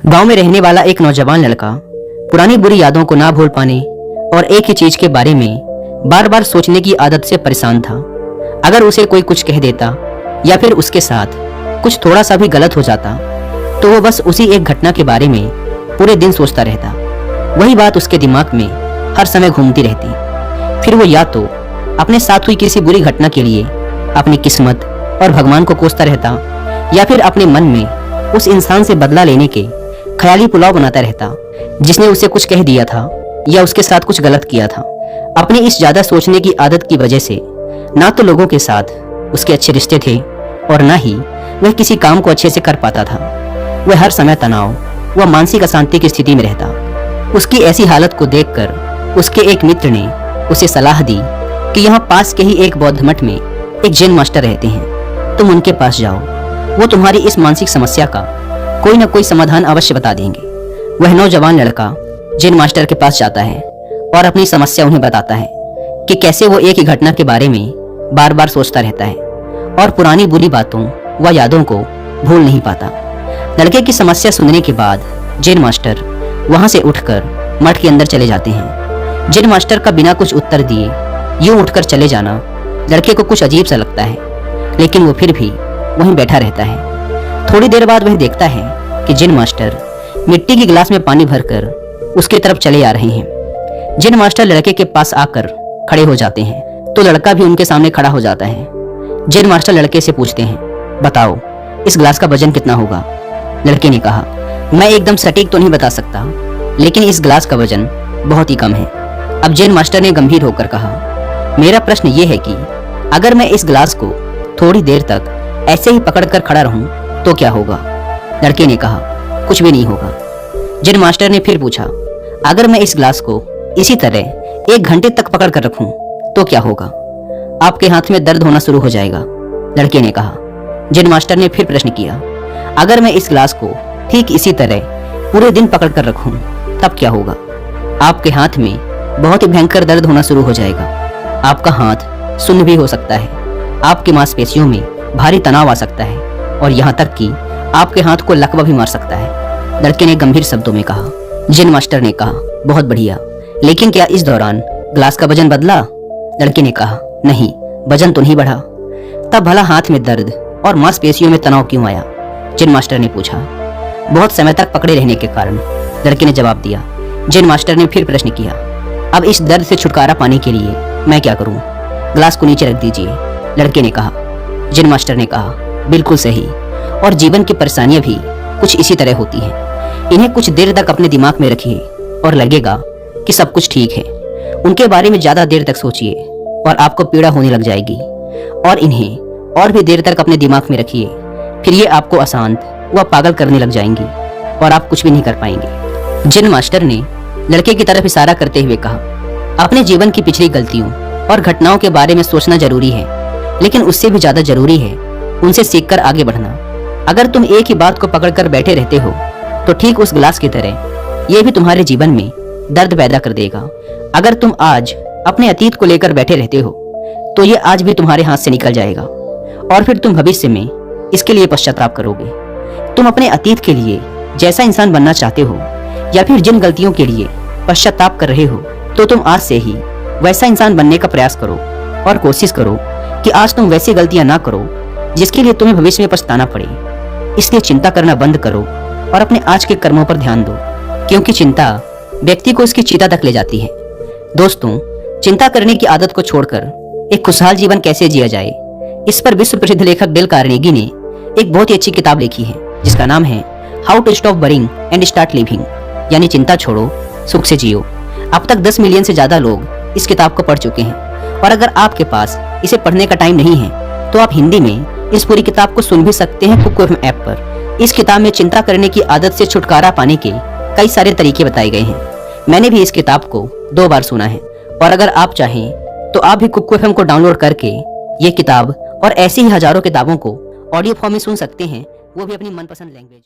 गांव में रहने वाला एक नौजवान लड़का पुरानी बुरी यादों को ना भूल पाने और एक ही चीज के बारे में बार बार सोचने की आदत से परेशान था। अगर उसे कोई कुछ कह देता या फिर उसके साथ कुछ थोड़ा सा भी गलत हो जाता तो वो बस उसी एक घटना के बारे में पूरे दिन सोचता रहता। वही बात उसके दिमाग में हर समय घूमती रहती। फिर वो या तो अपने साथ हुई किसी बुरी घटना के लिए अपनी किस्मत और भगवान को कोसता रहता या फिर अपने मन में उस इंसान से बदला लेने के ख्याली पुलाव बनाता रहता जिसने उसे कुछ कह दिया था या उसके साथ कुछ गलत किया था। अपनी इस ज्यादा सोचने की आदत की वजह से ना तो लोगों के साथ उसके अच्छे रिश्ते थे और ना ही वह किसी काम को अच्छे से कर पाता था। वह हर समय तनाव व मानसिक अशांति की स्थिति में रहता। उसकी ऐसी हालत को देखकर उसके एक मित्र ने उसे सलाह दी कि यहाँ पास के ही एक बौद्ध मठ में एक जैन मास्टर रहते हैं, तुम उनके पास जाओ, वो तुम्हारी इस मानसिक समस्या का कोई न कोई समाधान अवश्य बता देंगे। वह नौजवान लड़का जैन मास्टर के पास जाता है और अपनी समस्या उन्हें बताता है कि कैसे वो एक ही घटना के बारे में बार बार सोचता रहता है और पुरानी बुरी बातों व यादों को भूल नहीं पाता। लड़के की समस्या सुनने के बाद जैन मास्टर वहां से उठकर मठ के अंदर चले जाते हैं। जैन मास्टर का बिना कुछ उत्तर दिए यूं उठकर चले जाना लड़के को कुछ अजीब सा लगता है, लेकिन वो फिर भी वहीं बैठा रहता है। थोड़ी देर बाद वह देखता है कि जैन मास्टर मिट्टी के गिलास में पानी भरकर उसकी तरफ चले आ रहे हैं। जैन मास्टर लड़के के पास आकर खड़े हो जाते हैं तो लड़का भी उनके सामने खड़ा हो जाता है। जैन मास्टर लड़के से पूछते हैं, बताओ इस गिलास का वजन कितना होगा? लड़के ने कहा, मैं एकदम सटीक तो नहीं बता सकता, लेकिन इस गिलास का वजन बहुत ही कम है। अब जैन मास्टर ने गंभीर होकर कहा, मेरा प्रश्न ये है कि अगर मैं इस गिलास को थोड़ी देर तक ऐसे ही पकड़कर खड़ा रहूं तो क्या होगा? लड़के ने कहा, कुछ भी नहीं होगा। जैन मास्टर ने फिर पूछा, अगर मैं इस गिलास को इसी तरह 1 घंटे तक पकड़ कर रखूं तो क्या होगा? आपके हाथ में दर्द होना शुरू हो जाएगा। लड़के ने कहा। जैन मास्टर ने फिर प्रश्न किया, अगर मैं इस गिलास को ठीक इसी तरह पूरे दिन पकड़ कर रखूं तब क्या होगा? आपके हाथ में बहुत ही भयंकर दर्द होना शुरू हो जाएगा। आपका हाथ सुन्न भी हो सकता है, आपकी मांसपेशियों में भारी तनाव आ सकता है और यहाँ तक कि आपके हाथ को लकवा भी मार सकता है। लड़के ने गंभीर शब्दों में कहा। जैन मास्टर ने कहा, बहुत बढ़िया, लेकिन क्या इस दौरान ग्लास का वजन बदला? लड़के ने कहा, नहीं, वजन तो नहीं बढ़ा। तब भला हाथ में दर्द और मांसपेशियों में तनाव क्यों आया? जैन मास्टर ने पूछा। बहुत समय तक पकड़े रहने के कारण, लड़के ने जवाब दिया। जैन मास्टर ने फिर प्रश्न किया, अब इस दर्द से छुटकारा पाने के लिए मैं क्या करूं? ग्लास को नीचे रख दीजिए। लड़के ने कहा। जैन मास्टर ने कहा, बिल्कुल सही, और जीवन की परेशानियां भी कुछ इसी तरह होती हैं। इन्हें कुछ देर तक अपने दिमाग में रखिए और लगेगा कि सब कुछ ठीक है। उनके बारे में ज्यादा देर तक सोचिए और आपको पीड़ा होने लग जाएगी, और इन्हें और भी देर तक अपने दिमाग में रखिए, फिर ये आपको अशांत व पागल करने लग जाएंगी और आप कुछ भी नहीं कर पाएंगे। जैन मास्टर ने लड़के की तरफ इशारा करते हुए कहा, अपने जीवन की पिछली गलतियों और घटनाओं के बारे में सोचना जरूरी है, लेकिन उससे भी ज्यादा जरूरी है उनसे सीखकर आगे बढ़ना। अगर तुम एक ही बात को पकड़कर बैठे रहते हो तो ठीक उस गिलास की तरह ये भी तुम्हारे जीवन में दर्द पैदा कर देगा। अगर तुम आज अपने अतीत को लेकर बैठे रहते हो तो ये आज भी तुम्हारे हाथ से निकल जाएगा और फिर तुम भविष्य में इसके लिए पश्चाताप करोगे। तुम अपने अतीत के लिए जैसा इंसान बनना चाहते हो या फिर जिन गलतियों के लिए पश्चाताप कर रहे हो तो तुम आज से ही वैसा इंसान बनने का प्रयास करो और कोशिश करो कि आज तुम वैसी गलतियां ना करो जिसके लिए तुम्हें भविष्य में पछताना पड़े। इसलिए चिंता करना बंद करो और अपने आज के कर्मों पर ध्यान दो, क्योंकि चिंता व्यक्ति को उसकी चिता तक ले जाती है। दोस्तों, चिंता करने की आदत को छोड़कर एक खुशहाल जीवन कैसे जिया जाए, इस पर विश्व प्रसिद्ध लेखक डेल कार्नेगी ने एक बहुत ही अच्छी किताब लिखी है जिसका नाम है how to stop worrying and start living, यानी चिंता छोड़ो सुख से जियो। अब तक 10 मिलियन से ज्यादा लोग इस किताब को पढ़ चुके हैं, और अगर आपके पास इसे पढ़ने का टाइम नहीं है तो आप हिंदी में इस पूरी किताब को सुन भी सकते हैं कुकू एफएम ऐप पर। इस किताब में चिंता करने की आदत से छुटकारा पाने के कई सारे तरीके बताए गए हैं। मैंने भी इस किताब को 2 बार सुना है, और अगर आप चाहें तो आप भी कुकू एफएम को डाउनलोड करके ये किताब और ऐसी ही हजारों किताबों को ऑडियो फॉर्म में सुन सकते हैं, वो भी अपनी मनपसंद लैंग्वेज।